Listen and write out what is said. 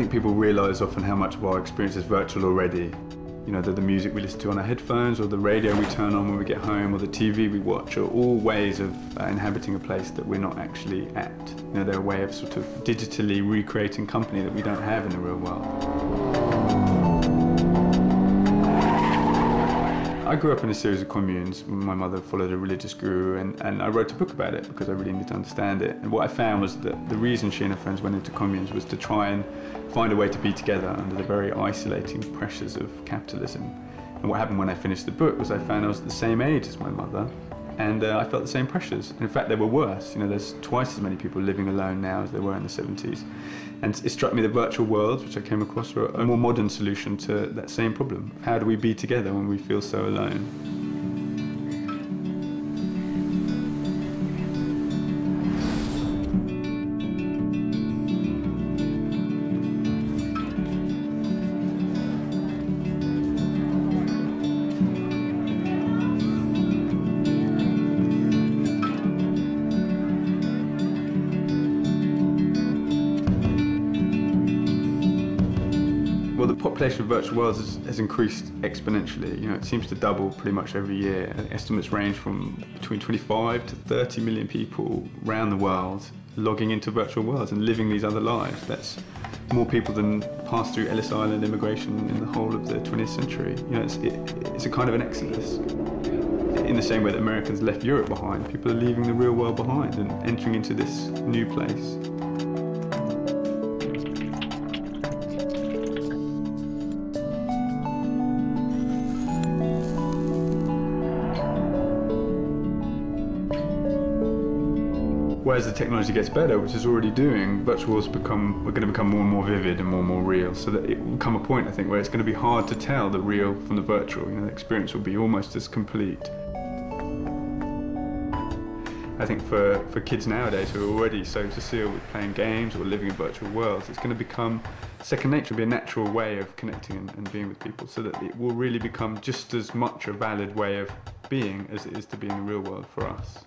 think people realise often how much of our experience is virtual already. You know, the music we listen to on our headphones, or the radio we turn on when we get home, or the TV we watch, are all ways of inhabiting a place that we're not actually at. You know, they're a way of sort of digitally recreating company that we don't have in the real world. I grew up in a series of communes. My mother followed a religious guru, and I wrote a book about it because I really needed to understand it. And what I found was that the reason she and her friends went into communes was to try and find a way to be together under the very isolating pressures of capitalism. And what happened when I finished the book was I found I was the same age as my mother, and I felt the same pressures. And in fact, they were worse. You know, there's twice as many people living alone now as there were in the 70s. And it struck me the virtual worlds, which I came across, were a more modern solution to that same problem. How do we be together when we feel so alone? Well, the population of virtual worlds has increased exponentially. You know, it seems to double pretty much every year. Estimates range from between 25 to 30 million people around the world logging into virtual worlds and living these other lives. That's more people than passed through Ellis Island immigration in the whole of the 20th century. You know, it's a kind of an exodus. In the same way that Americans left Europe behind, people are leaving the real world behind and entering into this new place. Whereas the technology gets better, which is already doing, virtual worlds are going to become more and more vivid and more real, so that it will come a point, I think, where it's going to be hard to tell the real from the virtual. You know, the experience will be almost as complete. I think for kids nowadays who are already so facile with playing games or living in virtual worlds, it's going to become second nature, be a natural way of connecting and being with people, so that it will really become just as much a valid way of being as it is to be in the real world for us.